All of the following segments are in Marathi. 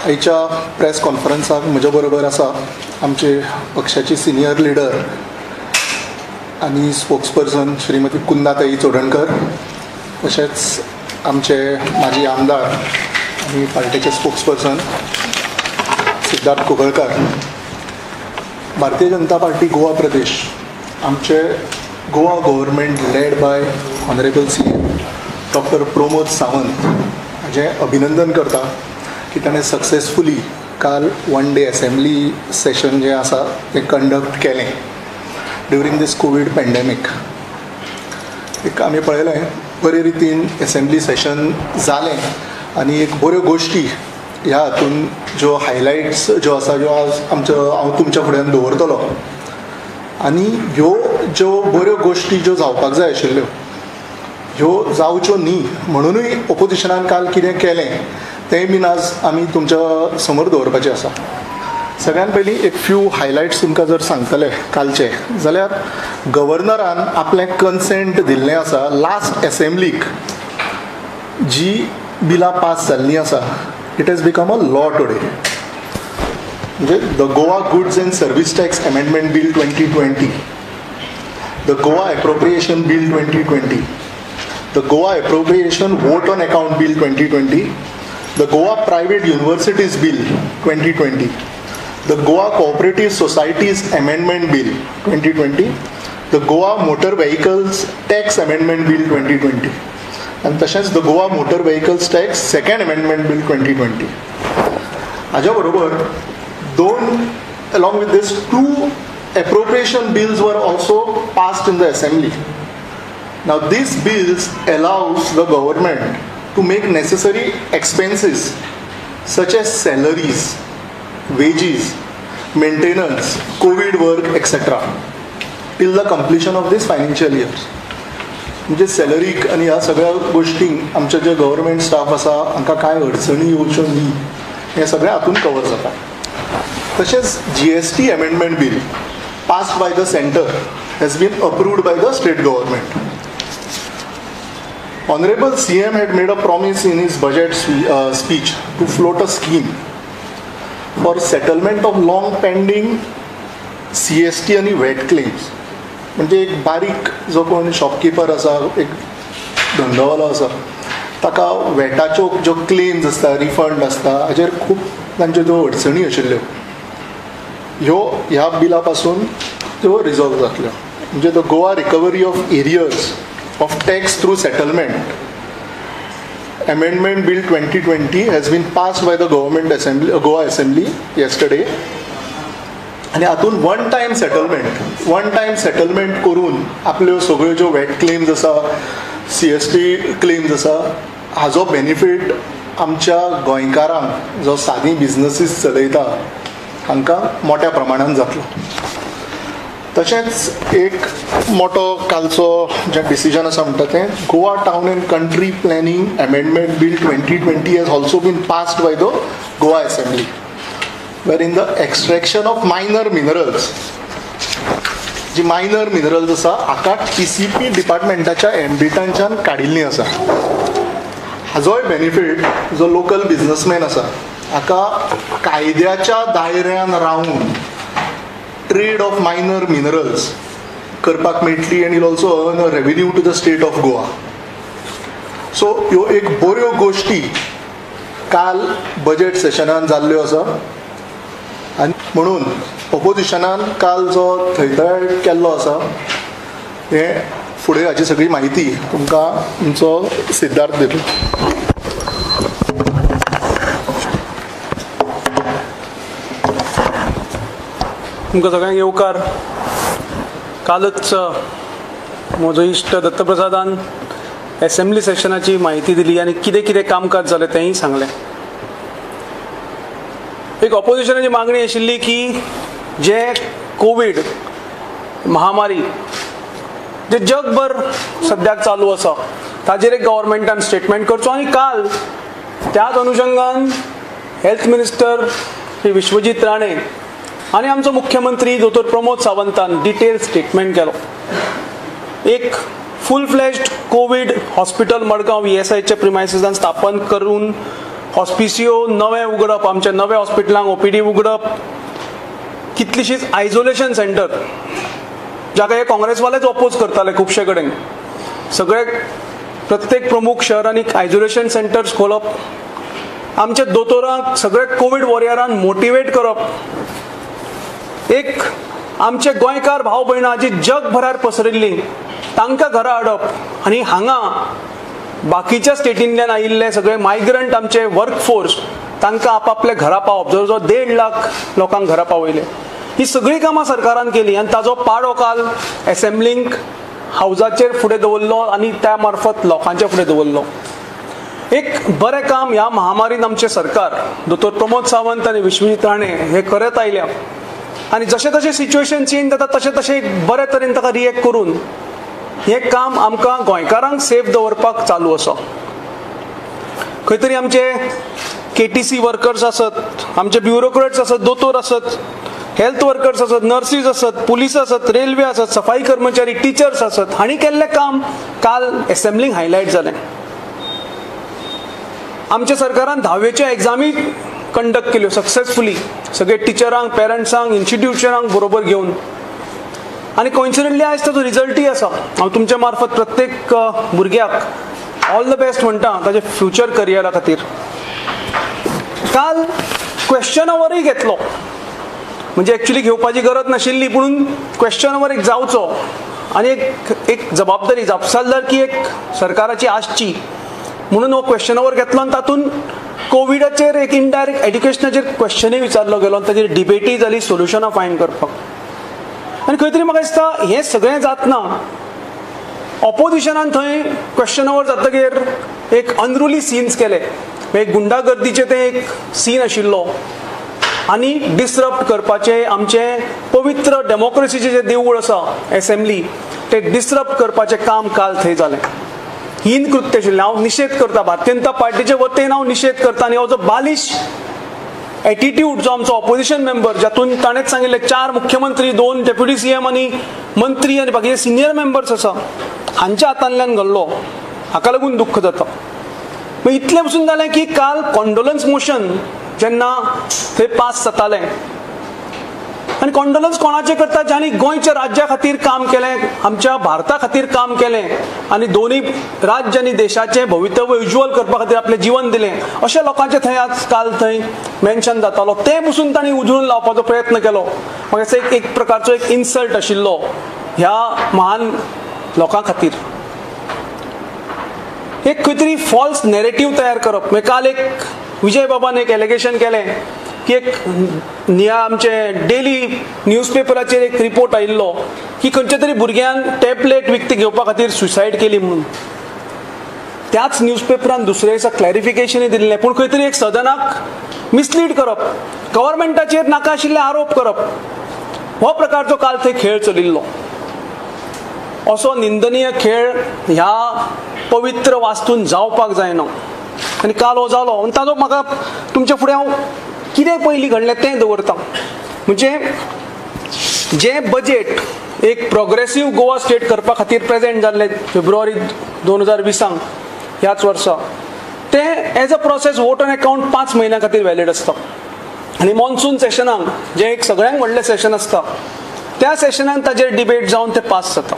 आयच्या प्रेस कॉन्फरन्साक म्हजे बरोबर आसा आमचे पक्षाची सिनियर लिडर आनी स्पोक्सपर्सन श्रीमती कुंदाताई चोडणकर, तशेंच आमचे माजी आमदार आनी पार्टीचे स्पोक्सपर्सन सिद्धार्थ कोगळकार, भारतीय जनता पार्टी गोवा प्रदेश, आमचे Goa government led by honourable CM doctor Pramod Sawant हाजें अभिनंदन करता की ताणें सक्सेसफुली काल वन डे असेंब्ली सेशन जें आसा तें कंडक्ट केलें ड्युरींग दीस कोवीड पॅन्डेमीक. एक आमी पळयलें बरे रितीन असेंब्ली सेशन जालें आनी एक बऱ्यो गोश्टी ह्या हातून ज्यो हायलायट्स ज्यो आसा ज्यो आज हांव तुमच्या फुड्यान दवरतलो आनी ह्यो ज्यो बऱ्यो गोश्टी ज्यो जावपाक जाय आशिल्ल्यो ह्यो जावच्यो न्ही म्हणूनय ओपोजिशनान काल कितें केलें तें बीन आज आमी तुमच्या समोर दवरपाचें आसा. सगळ्यान पयलीं एक फ्यू हायलायट्स तुमकां जर सांगतले कालचे जाल्यार गव्हर्नरान आपलें कन्सेंट दिल्लें आसा लास्ट असेंब्लीक जी बिलां पास जाल्लीं आसा. It has become a law today. म्हणजे the Goa goods and service tax amendment bill 2020, the Goa appropriation bill 2020, the Goa Appropriation Vote on Account Bill 2020, the Goa Private Universities Bill 2020, the Goa Cooperative Societies Amendment Bill 2020, the Goa Motor Vehicles Tax Amendment Bill 2020, and तशेंच the Goa Motor Vehicles Tax Second Amendment Bill 2020. हाज्या बरोबर along with this, two appropriation bills were also passed in the assembly. Now these bills allows the government to make necessary expenses such as salaries, wages, maintenance, COVID work, etc. till the completion of this financial year. म्हणजे सॅलरीक आनी ह्या सगळ्या गोश्टींक आमचे जे गव्हर्मेंट स्टाफ आसा हांकां कांय अडचणी येवच्यो न्ही हें सगळें हातून कवर जाता. तशेंच GST amendment bill passed by the center has been approved by the state government. Honorable CM had made a promise in his budget speech to float a scheme for settlement of long pending CST आणि VAT claims. म्हणजे एक बारीक जो कोण शॉपकीपर आसा, एक धंदोवालो आसा, ताका वॅटाच्यो ज्यो क्लेम्स आसता, रिफंड आसता, हाचेर खूब तांच्यो ज्यो अडचणी आशिल्ल्यो ह्यो ह्या बिला पासून त्यो रिजॉल्व जातल्यो. म्हणजे the Goa recovery of arrears of tax through settlement amendment bill 2020 has been passed by the government assembly, Goa assembly yesterday. आणि हातून वन टायम सेटलमेंट करून आपल्यो सगळ्यो ज्यो वॅट क्लेम्स आसा, CST क्लेम्स आसा, हाजो बेनिफीट आमच्या गोंयकारांक जो सादी बिजनसीस चलयता हांकां मोठ्या प्रमाणान जातलो. तशेंच एक मोठो कालचो जें डिसिजन आसा म्हणटा तें Goa town and country planning amendment bill 2020 has also been passed by the Goa Assembly, wherein the extraction of minor minerals, जी मायनर मिनरल्स आसा हाका TCP डिपार्टमेंटाच्या एम्बिटांच्यान काडिल्लीं आसा. हाजोय बेनिफीट जो लोकल बिजनसमॅन आसा हाका कायद्याच्या दायऱ्यान रावन ट्रेड ऑफ मायनर मिनरल्स करपाक मेळटली आनी also earn a revenue to the state of Goa. So ह्यो एक बऱ्यो गोश्टी काल बजेट सेशनान जाल्ल्यो आसा आनी म्हणून ऑपोजिशनान काल जो थैथयाळ केल्लो आसा हें फुडें हाची सगळी म्हायती तुमकां तुमचो सिद्धार्थ दितलो. तुमकां सगळ्यांक येवकार. कालच म्हजो इश्ट दत्तप्रसादान असेंब्ली सेशनाची म्हायती दिली आनी कितें कितें कामकाज जालें तेंय सांगलें. एक ऑपोजिशनाची मागणी आशिल्ली की जे कोवीड महामारी जे जगभर सद्याक चालू आसा ताजेर एक गव्हर्मेंटान स्टेटमेंट करचो. आनी काल त्याच अनुशंगान हेल्थ मिनिस्टर श्री विश्वजीत राणे आणि आमचो मुख्यमंत्री दोतोर प्रमोद सावंतान डिटेल स्टेटमेंट केलो. एक full fledged COVID hospital Madgaon ESIच्या प्रिमायसिसान स्थापन करून हॉस्पिसियो नवे उगडप, आमच्या नव्या हॉस्पिटलांक OPD उगडप, कितलीशीच आयसोलेशन सेंटर, जाका हे काँग्रेसवालेच ऑपोज करताले खुबशे कडेन. सगळे प्रत्येक प्रमुख शहरांनी आयसोलेशन सेंटर्स खोलप, आमच्या दोतोरांक सगळे कोविड वॉरियरांक मोटिवेट करप, एक आमचे गोंयकार भाव भयणां जी जगभरार पसरिल्लीं तांकां घरा हाडप, आनी हांगा बाकीच्या स्टेटींतल्यान आयिल्ले सगळे मायग्रंट आमचे वर्कफोर्स तांकां आपापल्या घरा पावप, जवळ जवळ 1.5 लाख लोकांक घरा पावयले. ही सगळी कामां सरकारान केली आनी ताजो पाडो काल एसेंब्लींक हावजाचेर फुडें दवरलो आनी त्या मार्फत लोकांच्या फुडें दवरलो. एक बरें काम ह्या महामारीन आमचे सरकार दोतोर प्रमोद सावंत आनी विश्वजीत राणे हे करत आयल्या आनी जशें जशें सिच्युएशन चेंज जाता तशें तशें एक बरे तरेन ताका रिएक्ट करून हे काम आमकां गोंयकारांक सेफ दवरपाक चालू आसा. खंय तरी आमचे KTC वर्कर्स आसत, आमचे ब्युरोक्रेट्स आसत, दोतोर आसत, हेल्थ वर्कर्स आसत, नर्सीस आसत, पुलीस आसत, रेल्वे आसत, सफाई कर्मचारी, टिचर्स आसत, हांणी केल्लें काम काल एसेंब्लींक हायलायट जालें. आमच्या सरकारान 10वेच्यो एग्जामी कंडक्ट केल्यो सक्सेसफुली, सगळे टिचरांक, पेरंट्सांक, इन्स्टिट्यूशनांक बरोबर घेवन, आनी कोइन्सिडंटली आयज ताजो रिजल्टूय आसा. हांव तुमच्या मार्फत प्रत्येक भुरग्याक ऑल द बेस्ट म्हणटा ताजे फ्युचर करियरा खातीर. काल क्वेश्चन आवरय घेतलो, म्हणजे एक्चुअली घेवपाची गरज नाशिल्ली, पूण क्वेश्चन आवर एक जावचो आनी एक जबाबदारी जापसालदारकी एक सरकाराची आसची म्हणून हो क्वेश्चन आवर घेतलो आनी तातूंत कोविडाचेर एक इनडायरेक्ट एड्युकेशनाचेर क्वेश्चनूय विचारलो गेलो आनी ताचेर डिबेटूय जाली सोल्युशनां फायंड करपाक. आनी खंय तरी म्हाका दिसता हें सगळें जातना ऑपोजिशनान थंय क्वेश्चन आवर जातकीर एक अनरुली सीन्स केले, एक गुंडागर्दीचे ते एक सीन आशिल्लो आनी डिसरप्ट करपाचे आमचे पवित्र डेमोक्रेसीचे जे देवूळ आसा एसेंब्ली ते डिसरप्ट करपाचें काम काल थंय जालें. हीन कृत्य आशिल्लें. हांव निशेध करता, भारतीय जनता पार्टीचे वतीन हांव निशेध करता आनी हो जो बालिश एटिट्यूड जो आमचो ऑपोजिशन मेंबर, जातून ताणेंच सांगिल्ले 4 मुख्यमंत्री, 2 डेप्युटी CM आनी मंत्री आनी बाकीचे सिनियर मेंबर्स आसा हांच्या हातांतल्यान घडलो, हाका लागून दुख्ख जाता. इतलें पसून जालें की काल कॉन्डोलन्स मोशन जेन्ना थंय पास जातालें आनी कॉन्डोलन्स कोणाचें करता, ज्यांनी गोंयच्या राज्या खातीर काम केलें, आमच्या भारता खातीर काम केलें आनी दोनूय राज्य आनी देशाचें भवितव्य उज्वल करपा खातीर आपलें जीवन दिलें, अशा लोकांचें थंय आज काल थंय मेन्शन जातालो. ते पसून तांणी उजळून लावपाचो प्रयत्न केलो. म्हाका दिसता एक प्रकारचो एक इन्सल्ट आशिल्लो ह्या महान लोकां खातीर. एक खंय तरी फॉल्स नॅरेटिव्ह तयार करप. मागीर काल एक विजय बाबान एक एलिगेशन केलें की एक आमचे डेली न्यूजपेपराचेर एक रिपोर्ट आयिल्लो की खंयच्या तरी भुरग्यान टॅबलेट विकती घेवपा खातीर सुसायड केली म्हणून. त्याच न्यूजपेपरान दुसऱ्या दिसा क्लॅरिफिकेशनूय दिल्लें, पूण खंय तरी एक सदनाक मिसलीड करप, गव्हर्मेंटाचेर नाका आशिल्ले आरोप करप, हो प्रकारचो काल थंय खेळ चलिल्लो. असो निंदनीय खेळ ह्या पवित्र वास्तून जावपाक जायना आनी काल हो जालो. आनी ताजो म्हाका तुमच्या फुडें हांव कितें पयलीं घडलें तें दवरता. म्हणजे जे बजेट एक प्रोग्रेसीव गोवा स्टेट करपा खातीर प्रेजेंट जाल्लें फेब्रुवारी 2020 ह्याच वर्सा, तें as a process vote on account 5 म्हयन्यां खातीर वॅलीड आसता. आनी मॉन्सून सेशनाक जें एक सगळ्यांक व्हडलें सेशन आसता त्या सेशनाक ताजेर डिबेट जावन तें पास जाता.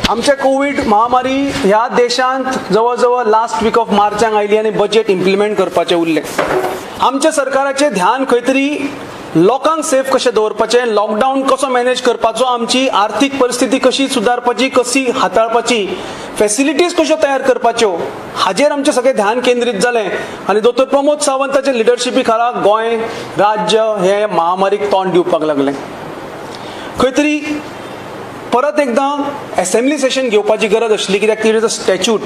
आमच्या कोविड महामारी ह्या देशांत जवळ जवळ लास्ट वीक ऑफ मार्चाक आयली आनी बजेट इम्प्लिमेंट करपाचें उरलें. आमच्या सरकाराचें ध्यान खंय तरी लोकांक सेफ कशें दवरपाचें, लॉकडावन कसो मॅनेज करपाचो, आमची आर्थीक परिस्थिती कशी सुदारपाची, कशी हाताळपाची, फॅसिलिटीज कश्यो तयार करपाच्यो, हाजेर आमचें सगळें ध्यान केंद्रीत जालें. आनी दोतोर प्रमोद सावंताच्या लिडरशिपी खाला गोंय राज्य हे महामारीक तोंड दिवपाक लागलें. खंय तरी परत एकदां एसेंब्ली सेशन घेवपाची गरज आशिल्ली, कित्याक ती इज अ स्टॅच्यूट.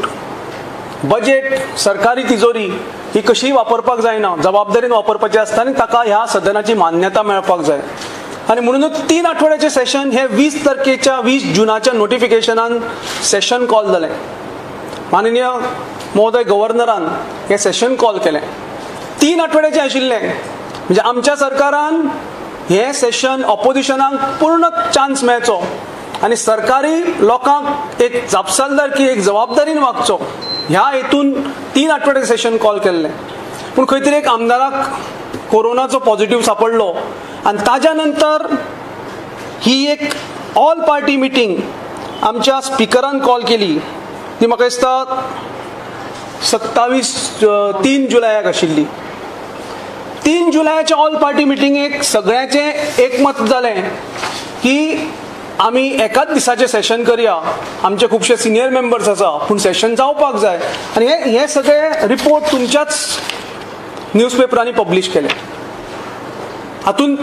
बजेट सरकारी तिजोरी ही कशीय वापरपाक जायना, जबाबदारीन वापरपाची आसता आनी ताका ह्या सदनाची मान्यता मेळपाक जाय. आनी म्हणूनच 3 आठवड्याचें सेशन हे 20 जुनाच्या नोटिफिकेशनान सेशन कॉल जालें. माननीय महोदय गव्हर्नरान हें सेशन कॉल केलें. 3 आठवड्याचें आशिल्लें. म्हणजे आमच्या सरकारान हें सेशन ऑपोजिशनाक पूर्ण चान्स मेळचो आनी सरकारी लोकांक एक जापसालदारकी, एक जबाबदारीन वागचो ह्या हेतून 3 आठवडे सेशन कॉल केल्लें, पूण खंय तरी एक आमदाराक कोरोनाचो पॉझिटिव्ह सापडलो आनी ताज्या नंतर ही एक ऑल पार्टी मिटींग आमच्या स्पिकरान कॉल केली. ती म्हाका दिसता 3 जुलयाक आशिल्ली. 3 जुलयाच्या ऑल पार्टी मिटिंगेक सगळ्यांचें एकमत जालें की आमी एकाच दिसाचें सेशन करया. आमचे खुबशे सिनियर मेंबर्स आसा, पूण सेशन जावपाक जाय. आनी हे सगळे रिपोर्ट तुमच्याच न्यूजपेपरांनी पब्लीश केले. हातून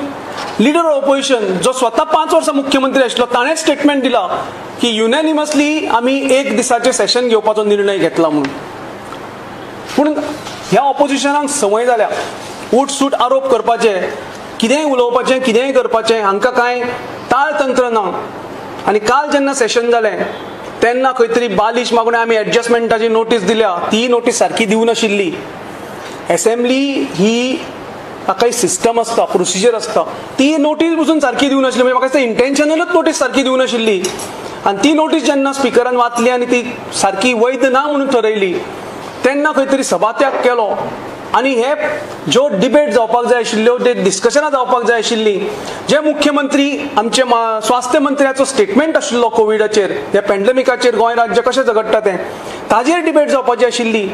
लिडर ऑफ ऑपोजिशन जो स्वता 5 वर्सां मुख्यमंत्री आशिल्लो ताणें स्टेटमेंट दिला की युनॅनिमसली आमी एक दिसाचें सेशन घेवपाचो निर्णय घेतला म्हणून. पूण ह्या ऑपोजिशनाक संवय जाल्या उठसूट आरोप करपाचे, कितेंय उलोवपाचें, कितेंय करपाचें, हांकां कांय ताळतंत्र ना. आनी काल जेन्ना सेशन जालें तेन्ना खंय तरी बालिश मागणे आमी एडजस्टमेंटाची नोटीस दिल्या, ती नोटीस सारकी दिवं नाशिल्ली. असेंब्ली ही काही सिस्टम आसता, प्रोसिजर आसता, ती नोटीस पसून सारकी दिवं नाशिल्ली. म्हणजे म्हाका दिसता इंटेन्शनलूच नोटीस सारकी दिवं नाशिल्ली. आनी ती नोटीस जेन्ना स्पिकरान वाचली आनी ती सारकी वैध ना म्हणून ठरयली तेन्ना खंय तरी सभात्याग केलो. आनी हे ज्यो डिबेट जावपाक जाय आशिल्ल्यो, जे डिस्कशनां जावपाक जाय आशिल्लीं, जे मुख्यमंत्री आमचे स्वास्थ्य मंत्र्याचो स्टेटमेंट आशिल्लो कोविडाचेर, ह्या पॅन्डेमिकाचेर गोंय राज्य कशें झगडटा तें, ताजेर डिबेट जावपाची आशिल्ली,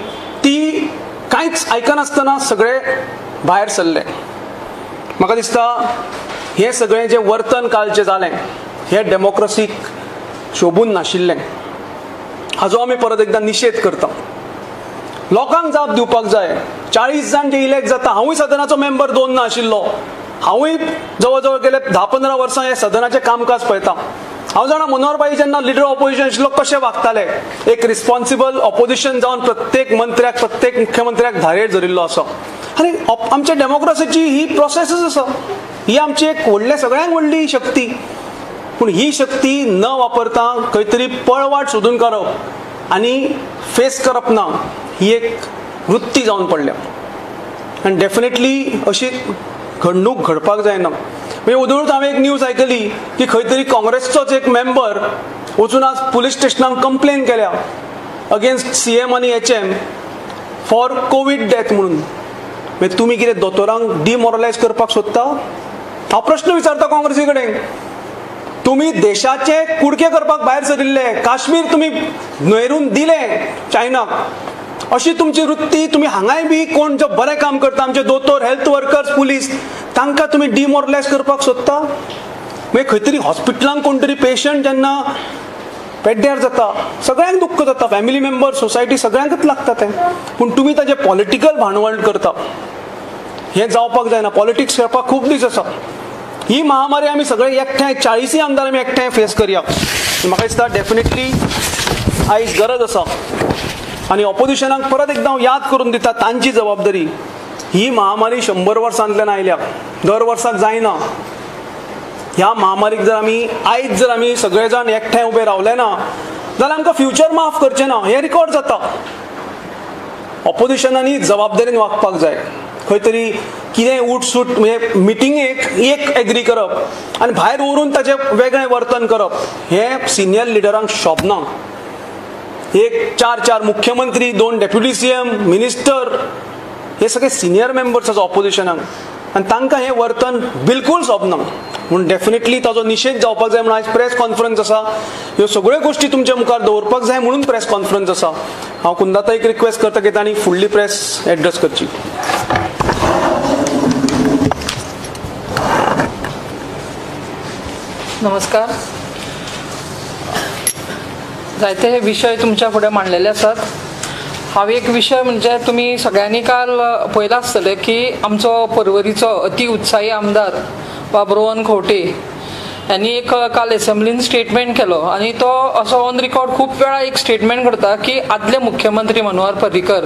ती कांयच आयकनासतना सगळे भायर सरले. म्हाका दिसता हे सगळें जे वर्तन कालचें जालें हें डेमोक्रेसीक शोभून नाशिल्लें. हाजो आमी परत एकदां निशेध करता. लोकांक जाप दिवपाक जाय. 40 जाण जे इलेक्ट जाता, हांवूय सदनाचो मेंबर 2 ना आशिल्लो, हांवूय जवळ जवळ गेले 10-15 वर्सां हे सदनाचें कामकाज पळयता. हांव जाणा मनोहरभाई जेन्ना लिडर ऑपोजिशन आशिल्लो कशें वागताले. एक रिस्पॉन्सिबल ऑपोजिशन जावन प्रत्येक मंत्र्याक, प्रत्येक मुख्यमंत्र्याक धारेर धरिल्लो आसा. आनी आमच्या डेमोक्रेसीची ही प्रोसेसच आसा. ही आमची एक सगळ्यांत व्हडली शक्ती. पूण ही शक्ती न वापरता खंय तरी पळवाट सोदून काडप आनी फेस करप ना, ही एक वृत्ती जावन पडल्या. आनी डेफिनेटली अशी घडणूक घडपाक जायना. म्हणजे उदळूच हांवें एक न्यूज आयकली की खंय तरी काँग्रेसचोच एक मेंबर वचून आज पुलीस स्टेशनाक कंप्लेन केल्या अगेन्स्ट CM आनी HM फॉर कोवीड डेथ म्हणून. म्हणजे तुमी कितें दोतोरांक डिमोरलायज करपाक सोदता? हांव प्रश्न विचारता काँग्रेसी कडेन. तुमी देशाचे कुडके करपाक भायर सरिल्ले, काश्मीर तुमी न्हयरून दिले चायनाक, अशी तुमची वृत्ती. तुमी हांगाय बी कोण जो बरें काम करता, आमचे दोतोर, हेल्थ वर्कर्स, पुलीस, तांकां तुमी डिमोरलायज करपाक सोदता. मागीर खंय तरी हॉस्पिटलांत कोण तरी पेशंट जेन्ना पेड्ड्यार जाता, सगळ्यांक दुख्ख जाता, फॅमिली मेंबर, सोसायटी, सगळ्यांकच लागता तें. पूण तुमी ताजें पॉलिटिकल भांडवल करता. हें जावपाक जायना. पॉलिटिक्स खेळपाक खूब दीस आसा. ही महामारी आमी सगळे एकठांय 40 आमदार आमी एकठांय फेस करया. म्हाका दिसता डेफिनेटली आयज गरज आसा. आनी ऑपोजिशनाक परत एकदां हांव याद करून दिता तांची जबाबदारी. ही महामारी 100 वर्सांतल्यान आयल्या, दर वर्साक जायना. ह्या महामारीक जर आमी सगळे जाण एकठांय उबे रावले ना जाल्यार आमकां फ्युचर माफ करचें ना, हें रिकॉर्ड जाता. ऑपोजिशनांनी जबाबदारीन वागपाक जाय. खंय तरी कितेंय उठसूट म्हणजे मिटिंगेक एक एग्री करप आनी भायर व्हरून ताचें वेगळें वर्तन करप, हें सिनियर लिडरांक शोभना. एक 4 मुख्यमंत्री, 2 डेप्युटी CM, मिनिस्टर, हे सगळे सिनियर मेंबर्स आसा ऑपोजिशनाक आनी तांकां हें वर्तन बिलकूल सोबना. म्हणून डेफिनेटली ताजो निशेध जावपाक जाय म्हणून आयज प्रेस कॉन्फरन्स आसा. ह्यो सगळ्यो गोश्टी तुमच्या मुखार दवरपाक जाय म्हणून प्रेस कॉन्फरन्स आसा. हांव कुंदाताईक रिक्वेस्ट करता की तांणी फुडली प्रेस एड्रेस करची. नमस्कार. जायते विशय तुमच्या फुडें मांडलेले आसात. हांव एक विशय म्हणजे तुमी सगळ्यांनी काल पळयलां आसतलें की आमचो पर्वरीचो अति उत्साही आमदार बाब रोहन खंवटे यांनी एक काल एसेंब्लीन स्टेटमेंट केलो आनी तो असो ऑन रिकॉर्ड खूब वेळा एक स्टेटमेंट करता की आदले मुख्यमंत्री मनोहर पर्रीकर,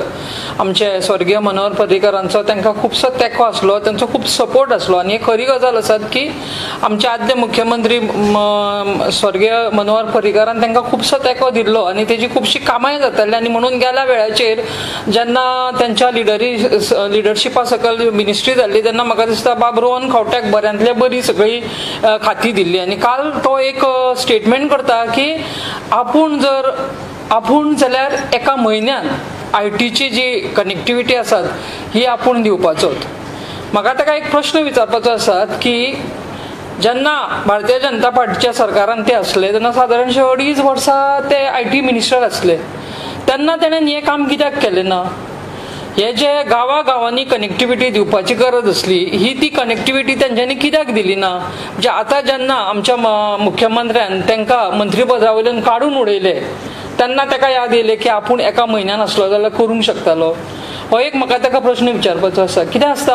आमचे स्वर्गीय मनोहर पर्रीकरांचो तांकां खुबसो तेंको आसलो, तांचो खूब सपोर्ट आसलो. आनी एक खरी गजाल आसा की आमचे आदले मुख्यमंत्री स्वर्गीय मनोहर पर्रीकरान तांकां खुबसो तेंको दिल्लो आनी तेजी खुबशीं कामांय जातालीं. आनी म्हणून गेल्या वेळाचेर जेन्ना तेंच्या लिडरशिपा सकयल मिनिस्ट्री जाल्ली तेन्ना म्हाका दिसता बाब रोहन खंवट्याक बऱ्यांतल्या बरी सगळी खाती दिल्ली. आनी काल तो एक स्टेटमेंट करता की आपूण जाल्यार एका म्हयन्यान ITची जी कनेक्टिविटी आसात ही आपूण दिवपाचो. म्हाका ताका एक प्रश्न विचारपाचो आसा की जेन्ना भारतीय जनता पार्टीच्या सरकारान ते आसले तेन्ना सादारणशे 2.5 वर्सां ते IT मिनिस्टर आसले, तेन्ना तेणें हें काम कित्याक केलें ना? हे जे गांवांनी कनेक्टिविटी दिवपाची गरज असली ही ती कनेक्टिविटी तेंच्यांनी कित्याक दिली ना? म्हणजे आतां जेन्ना आमच्या मुख्यमंत्र्यान तांकां मंत्रीपदा वयल्यान काडून उडयले तेन्ना ताका याद येयलें की आपूण एका म्हयन्यान आसलो जाल्यार करूंक शकतालो. हो एक म्हाका ताका प्रश्न विचारपाचो आसा. कितें आसता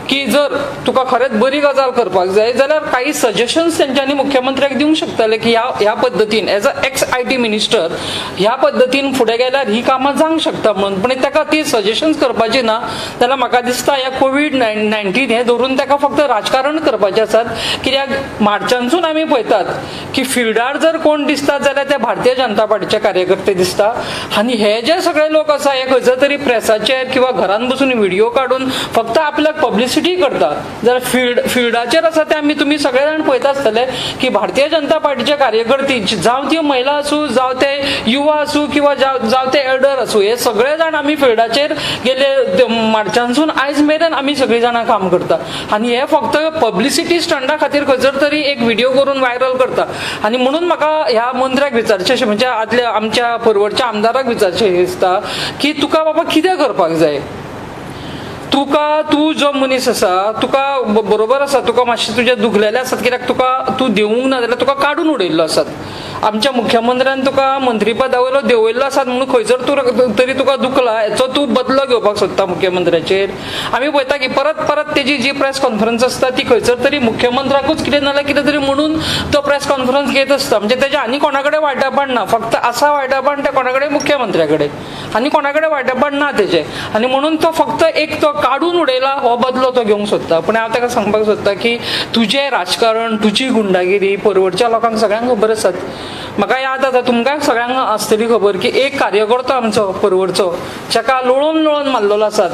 की जर तुका खरेंच बरी गजाल करपाक जाय जाल्यार काही सजेशन्स तेंच्यांनी मुख्यमंत्र्याक दिवंक शकताले की ह्या पद्दतीन as a x IT minister ह्या पद्दतीन फुडें गेल्यार ही कामां जावंक शकता म्हणून. पण ताका ती सजेशन्स करपाची ना जाल्यार म्हाका दिसता ह्या COVID-19 हें धरून ताका फक्त राजकारण करपाचें आसात. कित्याक मार्चांसून आमी पळयतात की फिल्डार जर कोण दिसतात जाल्यार ते भारतीय जनता पार्टीचे कार्यकर्ते दिसता आनी हे जे सगळे लोक आसा हे खंयसर तरी प्रेसाचेर किंवा घरान बसून व्हिडिओ काढून फक्त आपल्याक पब्लिसिटी करता. जाल्यार फिल्डाचेर आसा ते तुम्ही सगळे जाण पळयता आसतले की भारतीय जनता पार्टीचे कार्यकर्ते जावं ती महिला आसूं जावं ते युवा आसूं किंवा जावं ते एल्डर आसूं हे सगळे जाण आमी फिल्डाचेर गेले मार्चांसून आयज मेरेन आमी सगळीं जाणां काम करता आनी हे फक्त पब्लिसिटी स्टंडा खातीर खंयसर तरी एक व्हिडिओ करून व्हायरल करता. आनी म्हणून म्हाका ह्या मंत्र्याक विचारचें म्हणजे आदल्या आमच्या परवडच्या आमदाराक विचारचें दिसता की तुका बाबा कितें करपाक जाय? तू जो मनीस आसा तुका बरोबर आसा, तुका मातशें तुजें दुखलेलें आसात कित्याक तूं देवूंक ना जाल्यार तुका काडून उडयल्लो आसात. आमच्या मुख्यमंत्र्यान तुका मंत्रीपदा वयलो देंवयल्लो आसात म्हणून खंयसर तरी तुका दुखला हेचो तूं बदलो घेवपाक सोदता मुख्यमंत्र्याचेर. आमी पळयता की परत तेजी जी प्रेस कॉन्फरन्स आसता ती खंयसर तरी मुख्यमंत्र्याकूच कितें नाल्यार कितें तरी म्हणून तो प्रेस कॉन्फरन्स घेत आसता. म्हणजे तेजें आनी कोणा कडेन वायटापण ना, फक्त आसा वायटापण ते कोणा कडेन मुख्यमंत्र्या कडेन आनी कोणा कडेन वायटापण ना तेजें. आनी म्हणून तो फक्त एक तो काडून उडयला हो बदलो तो घेवंक सोदता. पूण हांव ताका सांगपाक सोदता की तुजें राजकारण तुजी गुंडागिरी परवडच्या लोकांक सगळ्यांक खबर आसात. म्हाका याद आसा तुमकां सगळ्यांक आसतली खबर की एक कार्यकर्तो आमचो परवडचो जाका लोळोवन मारलेलो आसात.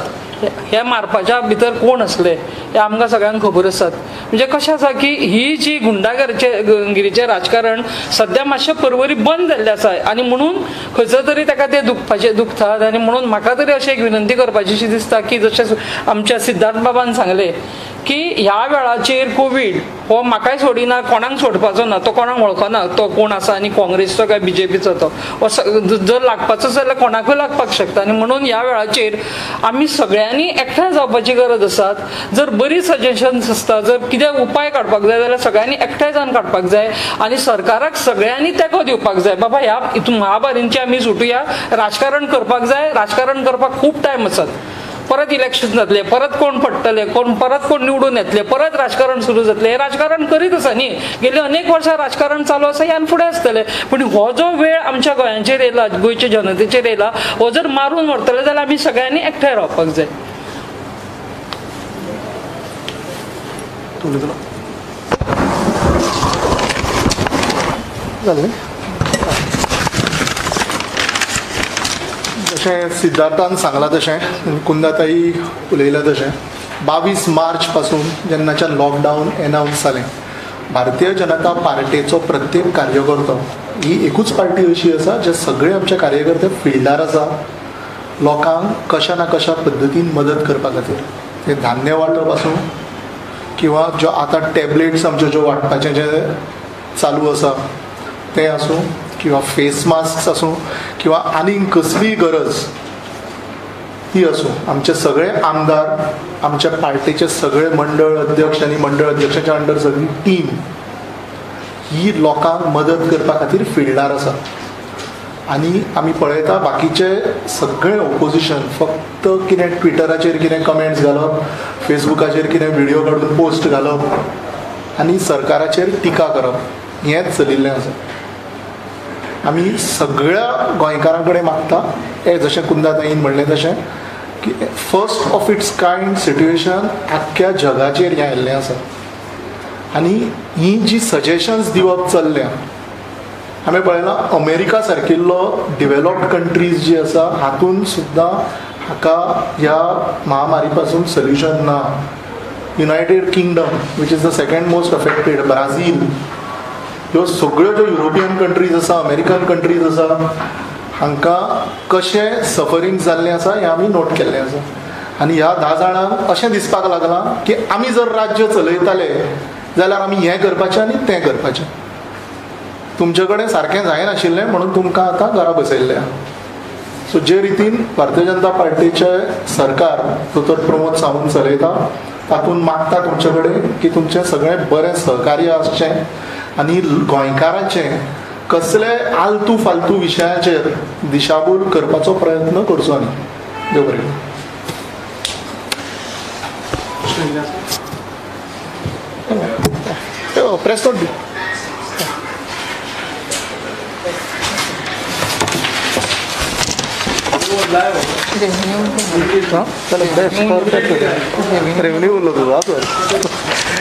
हे मारपाच्या भितर कोण असले हे आमकां सगळ्यांक खबर आसात. म्हणजे कशें आसा की ही जी गुंडागिरीचें राजकारण सध्या मातशें परवरी बंद जाल्लें आसा आनी म्हणून खंयसर तरी ताका तें दुखतात. आनी म्हणून म्हाका तरी अशी एक विनंती करपाची दिसता की जशें आमच्या सिद्धार्थ बाबान सांगलें की ह्या वेळाचेर कोविड हो म्हाकाय सोडिना, कोणाक सोडपाचो ना, तो कोणाक वळखना तो कोण आसा आनी काँग्रेसचो काय BJPचो तो जर लागपाचो जाल्यार कोणाकूय लागपाक शकता. आनी म्हणून ह्या वेळाचेर आमी सगळ्यांनी एकठांय जावपाची गरज आसा. जर बरी सजेशन्स आसता, जर कितें उपाय काडपाक जाय जाल्यार सगळ्यांनी एकठांय जावन काडपाक जाय आनी सरकाराक सगळ्यांनी तेंको दिवपाक जाय. बाबा ह्या महामारींची आमी सुटुया, राजकारण करपाक जाय, राजकारण करपाक खूब टायम आसात. परत इलेक्शन जातले, परत कोण पडटले, परत कोण निवडून येतले, परत राजकारण सुरू जातले. हे राजकारण करीत आसा न्ही, गेली अनेक वर्सां राजकारण चालू आसा ह्यान फुडें आसतले. पूण हो जो वेळ आमच्या गोंयांचेर येयला, गोंयच्या जनतेचेर येयला, हो जर मारून व्हरतले जाल्यार आमी सगळ्यांनी एकठांय रावपाक जाय. जशें सिद्धार्थान सांगलां तशें कुंदाताई उलयला तशें 22 मार्च पासून जेन्नाच्यान लॉकडावन एनावन्स जालें भारतीय जनता पार्टीचो प्रत्येक कार्यकर्तो ही एकूच पार्टी अशी आसा जे सगळे आमचे कार्यकर्ते फिल्डार आसा लोकांक कशा ना कशा पद्दतीन मदत करपा खातीर. ते धान्य वांटप आसूं किंवा ज्यो आतां टॅबलेट्स आमच्यो ज्यो वांटपाचें जें चालू आसा तें आसूं किंवा फेस मास्क आसूं किंवा आनीक कसलीय गरज ती आसूं, आमचे सगळे आमदार, आमच्या पार्टीचे सगळे मंडळ अध्यक्ष आनी मंडळ अध्यक्षाच्या अंडर सगळी टीम ही लोकांक मदत करपा खातीर फिल्डार आसा. आनी आमी पळयता बाकीचे सगळे ओपोजिशन फक्त कितें ट्विटराचेर कितें कमेंट्स घालप, फेसबुकाचेर कितें व्हिडिओ काडून पोस्ट घालप आनी सरकाराचेर टिका करप हेंच चलिल्लें आसा. आमी सगळ्या गोंयकारां कडेन मागता हें जशें कुंदाताईन म्हणलें तशें की first of its kind situation आख्ख्या जगाचेर हें आयिल्लें आसा. आनी ही जी सजेशन्स दिवप चल्ल्या आमी पळयलां अमेरिका सारकिल्लो डिवेलॉप्ड कंट्रीज जी आसा हातून सुद्दां हाका ह्या महामारी पासून सोल्युशन ना. United kingdom which is the second most affected, Brazil, ह्यो सगळ्यो ज्यो युरोपियन कंट्रीज आसा, अमेरिकन कंट्रीज आसा हांकां कशें सफरींग जाल्लें आसा हें आमी नोट केल्लें आसा आनी ह्या 10 जाणांक अशें दिसपाक लागलां की आमी जर राज्य चलयताले जाल्यार आमी हें करपाचें आनी तें करपाचें. तुमचे कडेन सारकें जायनाशिल्लें म्हणून तुमकां आतां घरा बसयल्लें आहा. सो जे रितीन भारतीय जनता पार्टीचें सरकार दोतोर प्रमोद सावंत चलयता तातूंत मागता तुमचे कडेन की तुमचें सगळें बरें सहकार्य आसचें आनी गोंयकारांचें कसले आलतू फालतू विशयाचेर दिशाभूल करपाचो प्रयत्न करचो न्ही. देव बरें. प्रेस नोट दी. रेव्हन्यू उरलो तुझा